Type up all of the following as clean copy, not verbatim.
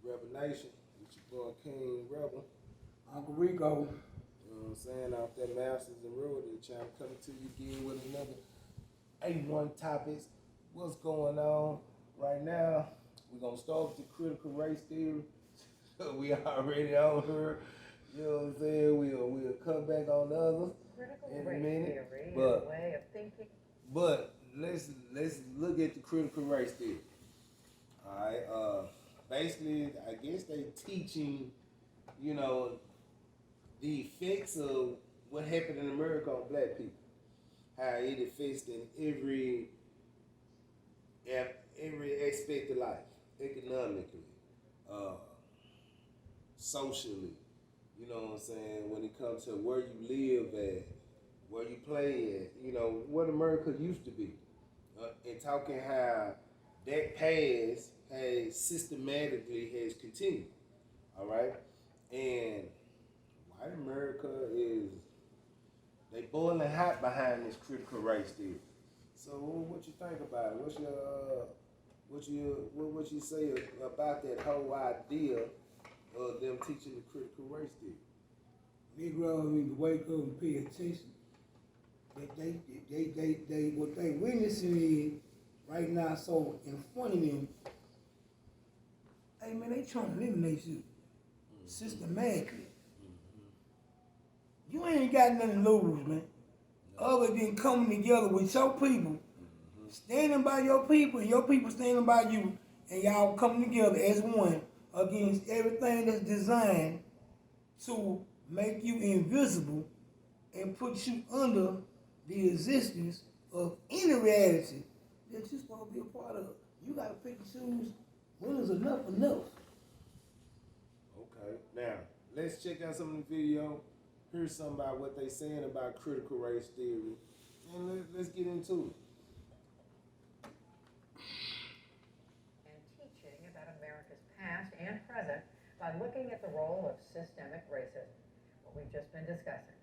Rebel Nation, with your boy King Rebel. Uncle Rico. You know what I'm saying? Off that Masters and Royalties channel, coming to you again with another A1 topics. What's going on right now? We're going to start with the critical race theory. We already on her. You know what I'm saying? We'll come back on the others in a minute. But way of thinking. But let's look at the critical race theory. All right. Basically, I guess they teaching, you know, the effects of what happened in America on black people, how it affects in every aspect of life, economically, socially. You know what I'm saying? When it comes to where you live at, where you play at, you know, what America used to be. And talking how that past has systematically has continued. All right? And white America is, they boiling hot behind this critical race theory. So what you think about it? What you say about that whole idea of them teaching the critical race theory? Negroes need to wake up and pay attention. They what they witnessing is right now. So in front of them, hey man, they trying to eliminate you systematically. You ain't got nothing to lose, man. Other than coming together with your people, standing by your people, and your people standing by you, and y'all coming together as one against everything that's designed to make you invisible and put you under the existence of any reality that you're supposed to be a part of. You gotta pick and choose when is enough. Okay, now let's check out some of the video. Here's something about what they saying about critical race theory, and let's get into it. And teaching about America's past and present by looking at the role of systemic racism, what we've just been discussing.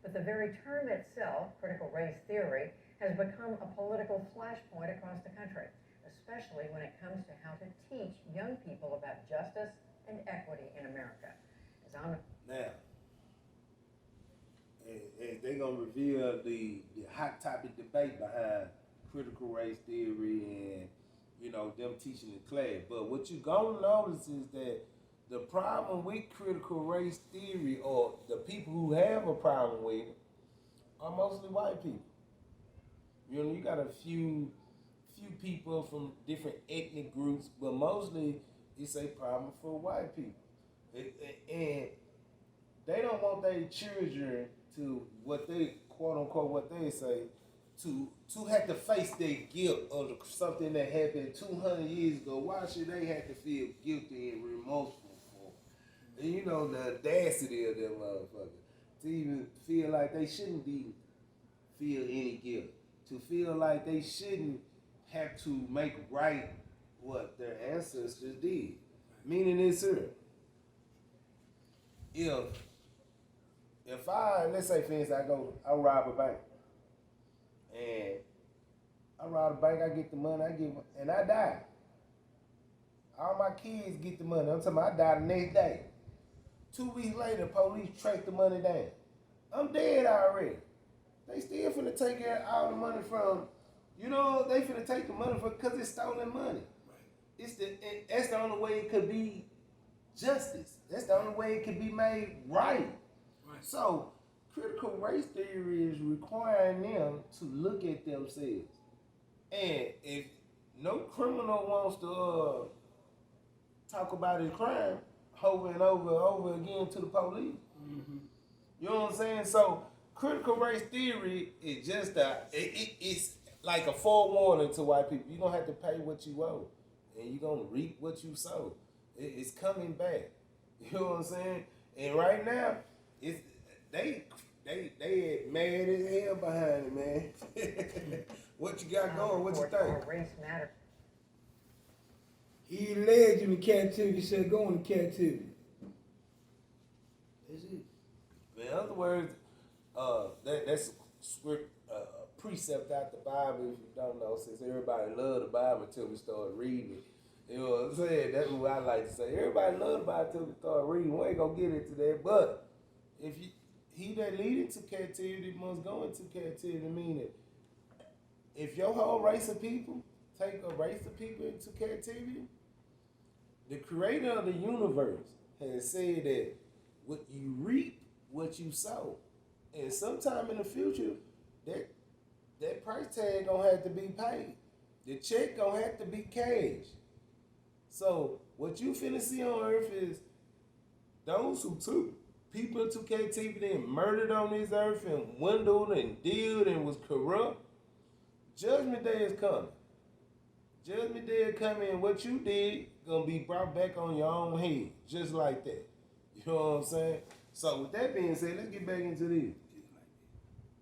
But the very term itself, critical race theory, has become a political flashpoint across the country, especially when it comes to how to teach young people about justice and equity in America. Now, they're going to reveal the hot topic debate behind critical race theory and, you know, them teaching the class. But what you're going to notice is that the problem with critical race theory, or the people who have a problem with it, are mostly white people. You know, you got a few people from different ethnic groups, but mostly it's a problem for white people. And they don't want their children to, what they, quote unquote, what they say, to have to face their guilt of something that happened 200 years ago. Why should they have to feel guilty and remorseful for? And you know, the audacity of them motherfuckers to even feel like they shouldn't feel any guilt, to feel like they shouldn't have to make right what their ancestors did. Meaning this here. If I, let's say for instance, I rob a bank. And I rob a bank, I get the money, and I die. All my kids get the money. I'm talking about I die the next day. 2 weeks later, police track the money down. I'm dead already. They still finna take all the money from, you know, they finna take the money from, because it's stolen money. That's the only way it could be justice. That's the only way it could be made right. So, critical race theory is requiring them to look at themselves. And if no criminal wants to talk about his crime over and over again to the police, you know what I'm saying? So, critical race theory is just it's like a forewarning to white people. You're going to have to pay what you owe, and you're going to reap what you sow. It's coming back. You know what I'm saying? And right now, they mad as hell behind it, man. What you got going? What you think? Race matter. He led you to captivity, said go into captivity. That's it. In other words, that's script, precept out the Bible, if you don't know, since everybody loved the Bible until we started reading it. You know what I'm saying? That's what I like to say. Everybody knows about it till we start reading. We ain't gonna get into that. But if you, he that leadeth to captivity must go into captivity, meaning if your whole race of people take a race of people into captivity, the creator of the universe has said that what you reap, what you sow. And sometime in the future, that price tag gonna have to be paid. The check gonna have to be cashed. So what you finna see on earth is those who took people into captivity and murdered on this earth and dwindled and dealed and was corrupt. Judgment day is coming. Judgment day is coming, and what you did gonna be brought back on your own head, just like that. You know what I'm saying? So with that being said, let's get back into this.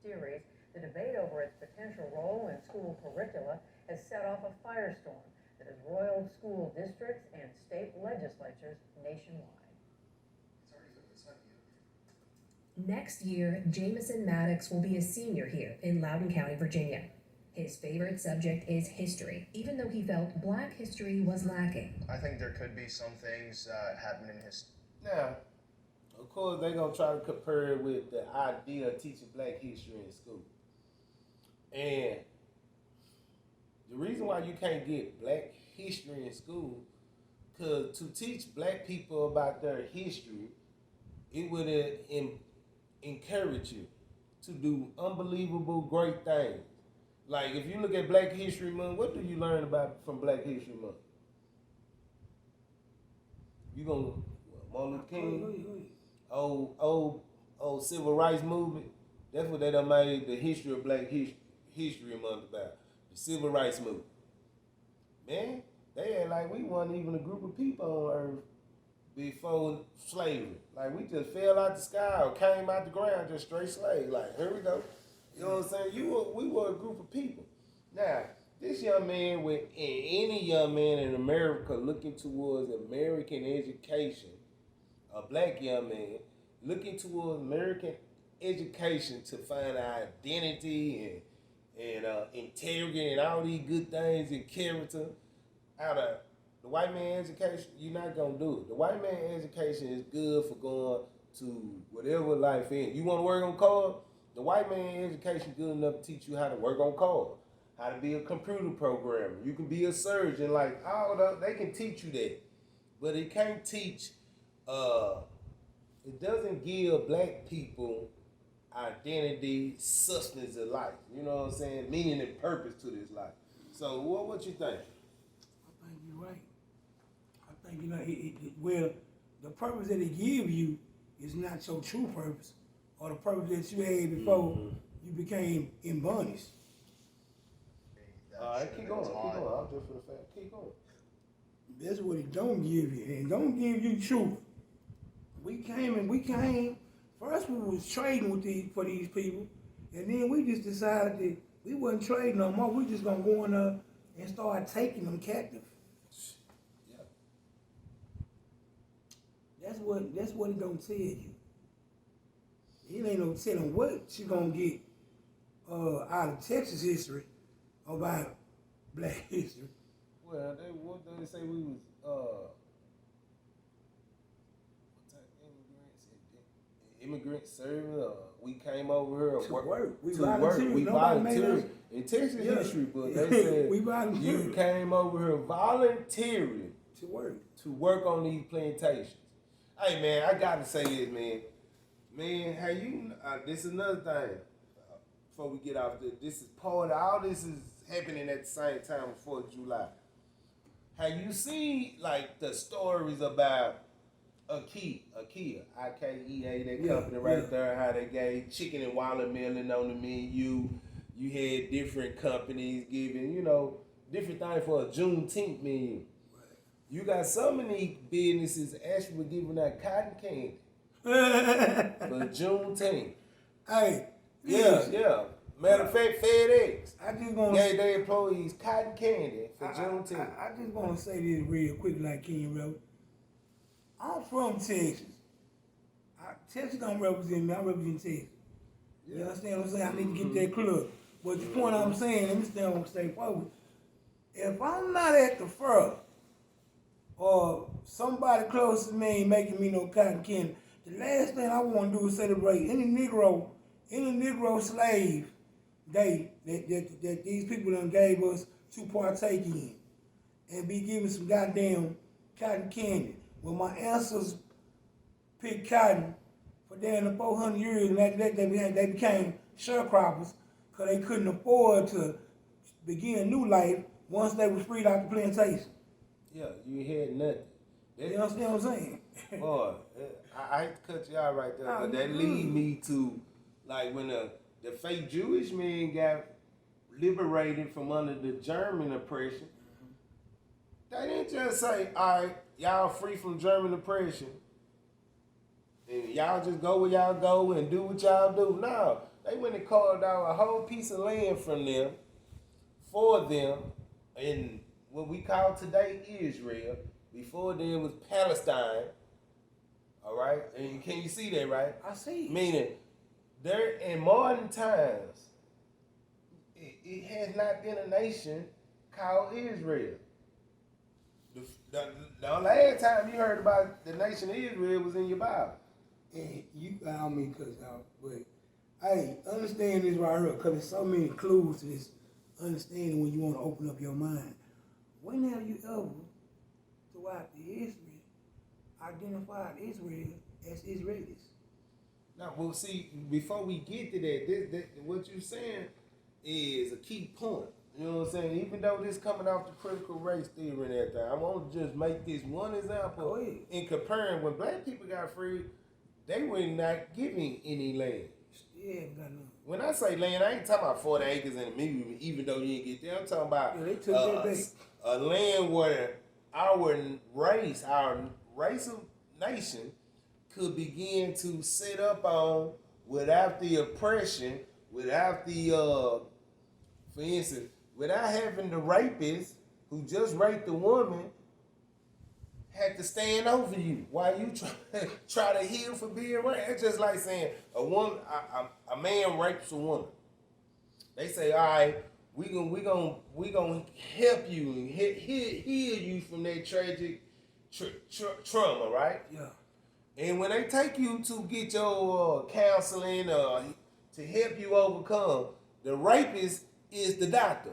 Series, the debate over its potential role in school curricula has set off a firestorm that has roiled school districts and state legislatures nationwide. Next year, Jamison Maddox will be a senior here in Loudoun County, Virginia. His favorite subject is history, even though he felt Black history was lacking. I think there could be some things happening in history. Now, of course, they're going to try to compare it with the idea of teaching Black history in school. And the reason why you can't get Black history in school, because to teach Black people about their history, it would encourage you to do unbelievable great things. Like, if you look at Black History Month, what do you learn about from Black History Month? You gonna, Martin Luther King, old civil rights movement. That's what they done made the history of Black History Month about. The civil rights movement. Man, they act like we wasn't even a group of people on earth before slavery. Like, we just fell out the sky or came out the ground just straight slave. Like, here we go. You know what I'm saying? We were a group of people. Now, this young man, any young man in America looking towards American education, a Black young man looking towards American education to find identity and integrity and all these good things and character out of the white man education, you're not gonna do it. The white man education is good for going to whatever life is. You want to work on cars? The white man education good enough to teach you how to work on cars, how to be a computer programmer. You can be a surgeon, like all that. They can teach you that, but it can't teach. It doesn't give Black people identity, substance of life. You know what I'm saying? Meaning and purpose to this life. So what you think? I think you're right. I think, well, the purpose that it gives you is not your true purpose or the purpose that you had before you became in bondage. All right, keep going. I'm just for the fact. Keep going. That's what it don't give you. It don't give you truth. We came. First we was trading for these people, and then we just decided that we wasn't trading no more. We just gonna go in there and start taking them captive. Yeah. That's what it don't tell you. It ain't no telling what she gonna get out of Texas history about Black history. Well, what did they say we was immigrant serving? We came over here To work. We to work. We volunteered in Texas history, but they said we volunteered. You came over here volunteering to work on these plantations. Hey man, I gotta say this, man. Man, how you? This is another thing. Before we get off this is part of all this is happening at the same time of 4th of July. Have you seen like the stories about IKEA, I-K-E-A, that company right there, how they gave chicken and watermelon on the menu. You had different companies giving, different things for a Juneteenth menu. You got some of these businesses actually giving out cotton candy for Juneteenth. Hey. Yeah. Matter of fact, FedEx gave their employees cotton candy for Juneteenth. I just want to say this real quick, like King wrote. I'm from Texas. Texas don't represent me. I represent Texas. You understand what I'm saying? I need to get that clear. But the point I'm saying, let me stay forward. If I'm not at the fair or somebody close to me ain't making me no cotton candy, the last thing I want to do is celebrate any Negro slave day that these people done gave us to partake in and be given some goddamn cotton candy. When my ancestors picked cotton for damn the 400 years, and after that they became sharecroppers because they couldn't afford to begin a new life once they was freed out the plantation. Yeah, you had nothing. You understand what I'm saying? Boy, I hate to cut you out right there, but that lead me to like when the fake Jewish men got liberated from under the German oppression. They didn't just say, all right, y'all free from German oppression, and y'all just go where y'all go and do what y'all do. No, they went and carved out a whole piece of land from them, for them, in what we call today Israel. Before then was Palestine. All right, and can you see that, right? I see. Meaning, there in modern times, it has not been a nation called Israel. The last time you heard about the nation of Israel was in your Bible. And you, I don't mean cuss out, but hey, understand this right here, because there's so many clues to this understanding when you want to open up your mind. When have you ever, throughout the history, identified Israel as Israelis? Now, well, see, before we get to that, what you're saying is a key point. You know what I'm saying? Even though this coming off the critical race theory and everything, I want to just make this one example in comparing when black people got free, they were not giving any land. Yeah, got none. When I say land, I ain't talking about 40 acres in a million, even though you didn't get there. I'm talking about they took that back. A land where our race of nation could begin to set up on without the oppression, without the, for instance, without having the rapist who just raped the woman had to stand over you while you try to heal for being raped. It's just like saying a man rapes a woman. They say, all right, we gonna help you and heal you from that tragic trauma, right? Yeah. And when they take you to get your counseling to help you overcome, the rapist is the doctor.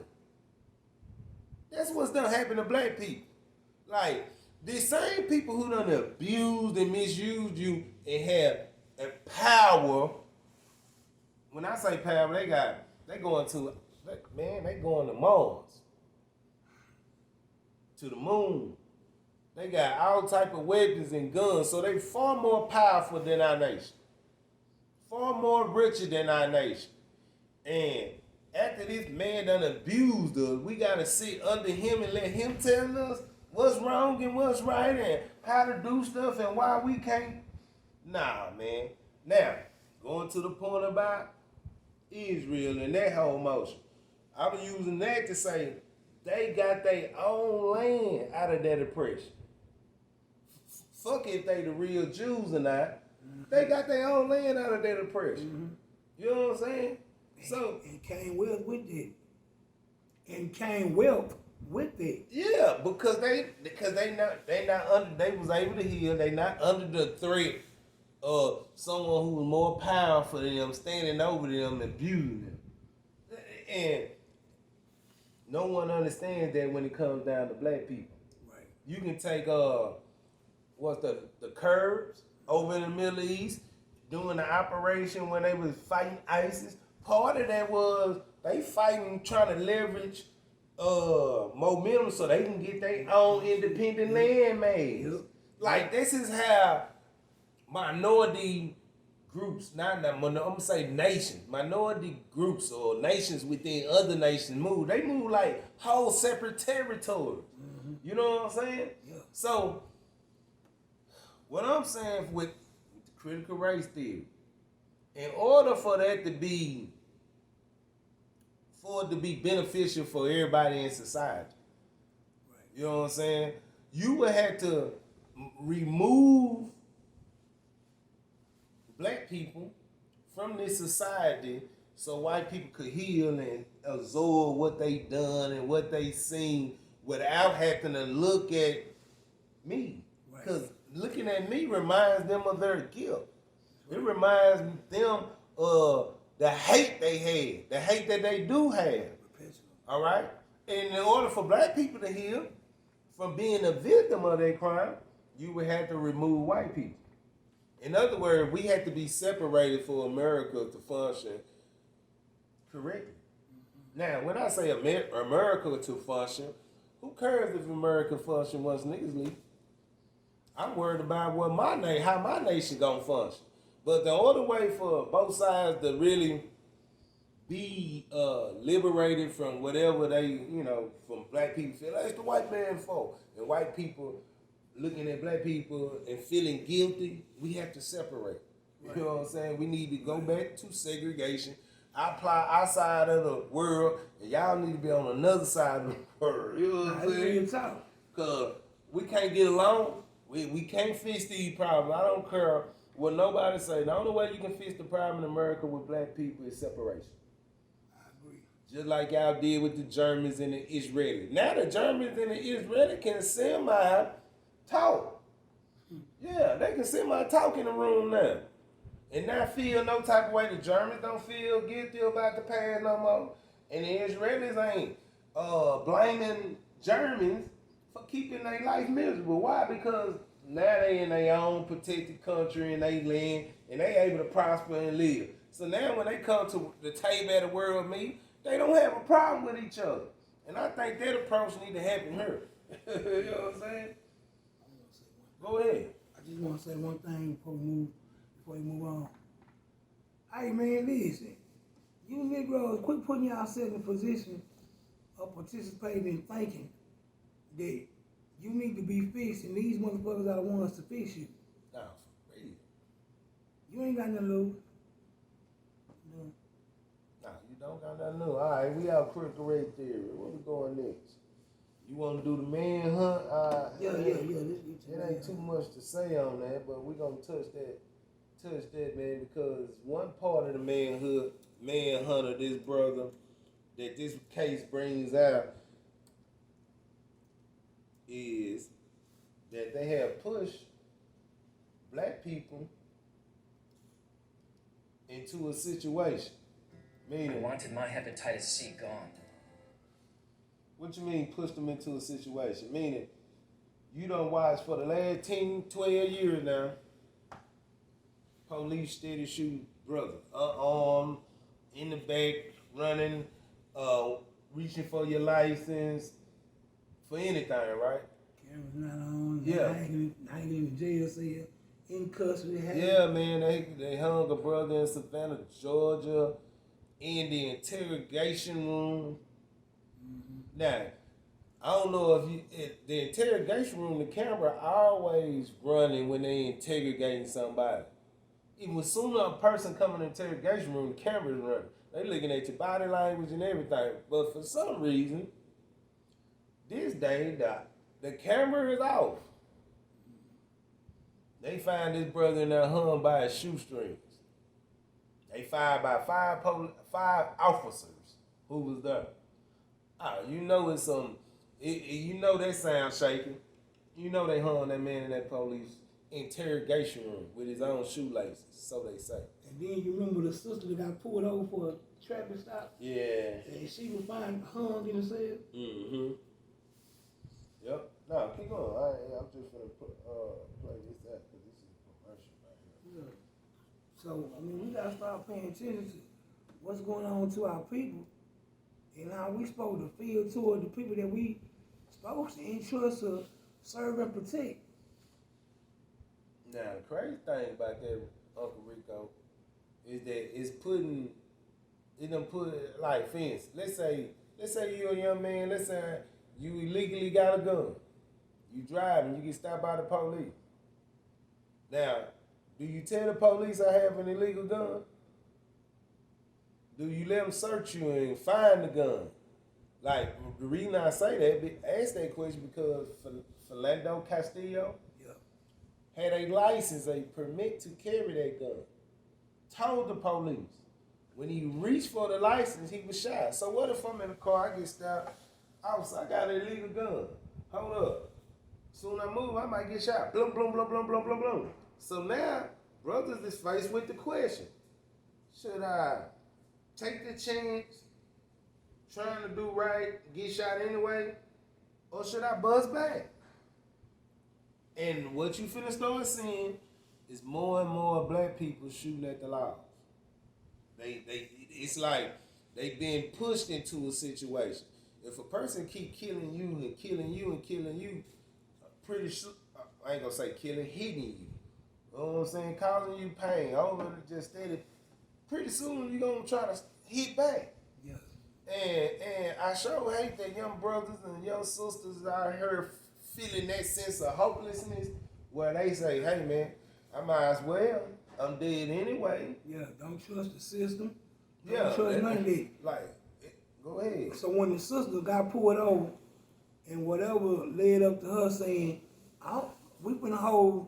That's what's done happen to black people. Like, the same people who done abused and misused you and have power. When I say power, they going to Mars, to the moon. They got all type of weapons and guns, so they far more powerful than our nation, far more richer than our nation. And after this man done abused us, we gotta sit under him and let him tell us what's wrong and what's right and how to do stuff and why we can't. Nah, man. Now, going to the point about Israel and that whole motion, I was using that to say they got their own land out of that oppression. Fuck if they the real Jews or not. They got their own land out of that oppression. You know what I'm saying? So and came wealth with it. And came wealth with it. Yeah, because they was able to heal. They not under the threat of someone who was more powerful than them, standing over them and abusing them. And no one understands that when it comes down to black people. Right. You can take what's the Kurds over in the Middle East doing the operation when they was fighting ISIS. Part of that was they fighting, trying to leverage momentum so they can get their own independent land made. Yep. Like, this is how minority groups, I'm gonna say nations, minority groups or nations within other nations move. They move like whole separate territories. You know what I'm saying? Yeah. So, what I'm saying with the critical race theory, in order for that to be, for it to be beneficial for everybody in society, Right. you know what I'm saying? You would have to remove black people from this society so white people could heal and absorb what they done and what they seen without having to look at me. Right. Because looking at me reminds them of their guilt. It reminds them of the hate they had, the hate that they do have. All right? And in order for black people to heal from being a victim of their crime, you would have to remove white people. In other words, we had to be separated for America to function correctly. Now, when I say America to function, who cares if America function once niggas leave? I'm worried about how my nation gonna function. But the only way for both sides to really be liberated from whatever they, from black people feel like it's the white man's fault, and white people looking at black people and feeling guilty, we have to separate. You know what I'm saying? We need to go back to segregation. I apply our side of the world, and y'all need to be on another side of the world. You know what I'm saying? Because we can't get along. We can't fix these problems. I don't care what nobody say. The only way you can fix the problem in America with black people is separation. I agree. Just like y'all did with the Germans and the Israelis. Now the Germans and the Israelis can semi talk. Yeah, they can semi talk in the room now. And not feel no type of way. The Germans don't feel guilty about the past no more. And the Israelis ain't blaming Germans for keeping their life miserable. Why? Because now they in their own protected country and they land and they able to prosper and live. So now when they come to the table at the world meet, they don't have a problem with each other. And I think that approach need to happen here. You know what I'm saying? Go ahead. I just want to say one thing before we move on. Hey man, listen. You Negroes, quit putting yourself in a position of participating and thinking that you need to be fixed and these motherfuckers are the ones to fix you. No, for real. You ain't got nothing to lose. No. Nah, you don't got nothing new. All right, we have critical race theory. Where we going next? You want to do the manhunt? Yeah. It ain't too much to say on that, but we're gonna touch that, man, because one part of the manhunt of this brother that this case brings out is that they have pushed black people into a situation. I Meaning, wanted my hepatitis C gone. what you mean push them into a situation? Meaning, you done watched for the last 10, 12 years now, police steady shoot brother, unarmed, in the back, running, reaching for your license, for anything, right? Camera's not on. Yeah. Hanging in the jail cell, in custody. Yeah, man, they hung a brother in Savannah, Georgia, in the interrogation room. Mm-hmm. Now, I don't know if the interrogation room, the camera always running when they interrogating somebody. Even as soon as a person come in the interrogation room, the camera's running. They looking at your body language and everything. But for some reason, this day, the camera is off. They find this brother in there hung by his shoestrings. They fired by five officers who was there. You know it's some. You know that sound shaky. You know they hung that man in that police interrogation room with his own shoelaces, so they say. And then you remember the sister that got pulled over for a traffic stop? Yeah. And she was found hung in the cell? Mm-hmm. Yep. No, keep going. I'm just gonna play this out because this is a commercial right here. Yeah. So, I mean, we gotta start paying attention to what's going on to our people and how we supposed to feel toward the people that we supposed to entrust to serve and protect. Now, the crazy thing about that, Uncle Rico, is that it done put, like, fence. Let's say you're a young man, let's say you illegally got a gun. You driving, you get stopped by the police. Now, do you tell the police I have an illegal gun? Do you let them search you and find the gun? Like, the reason I say that, ask that question because Philando Castillo had a license, a permit to carry that gun. Told the police. When he reached for the license, he was shot. So what if I'm in the car, I get stopped? Officer, I got an illegal gun. Hold up. Soon I move, I might get shot. Blum, blum, blum, blum, blum, blum, blum. So now, brothers is faced with the question, should I take the chance, trying to do right, get shot anyway, or should I buzz back? And what you finna start seeing is more and more black people shooting at the laws. It's like they being pushed into a situation. If a person keep killing you and killing you and killing you, pretty sure, I ain't gonna say killing, hitting you. You know what I'm saying? Causing you pain, over just steady. Pretty soon you gonna try to hit back. Yes. And I sure hate that young brothers and young sisters out here feeling that sense of hopelessness where they say, hey man, I might as well. I'm dead anyway. Yeah, don't trust the system. Yeah. Don't trust none of that. Like, go ahead. So when the sister got pulled over and whatever led up to her saying, we finna hold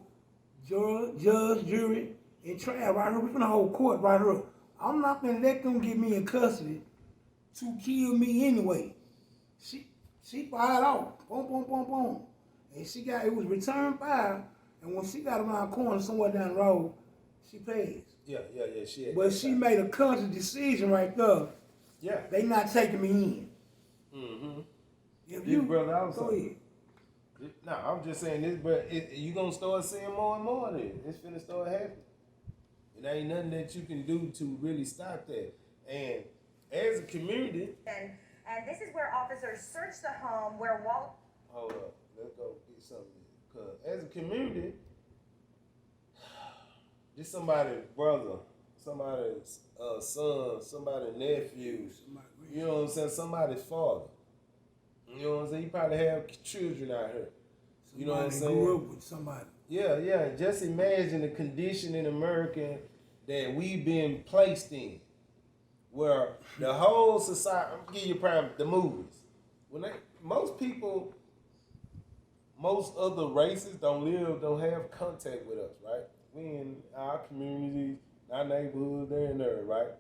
judge, jury, and trial right here. We finna hold court right here. I'm not gonna let them get me in custody to kill me anyway. She fired off. Boom, boom, boom, boom. And it was return fire. And when she got around the corner somewhere down the road, she passed. Yeah. But she made a conscious decision right there. Yeah. They not taking me in. Mm-hmm. If Big brother also. Go ahead. No, I'm just saying this, but you gonna start seeing more and more of it. It's finna start happening. It ain't nothing that you can do to really stop that. And as a community, and this is where officers search the home where Walt. Hold up, let's go get something. Cause as a community, just somebody's brother, somebody's son, somebody's nephew, you know what I'm saying, somebody's father. You know what I'm saying? You probably have children out here. You know what I'm saying? Grew up with somebody. Yeah. Just imagine the condition in America that we've been placed in, where the whole society. I'm gonna give you a prime. The movies. Most other races don't have contact with us, right? We in our communities, our neighborhoods, there and there, right?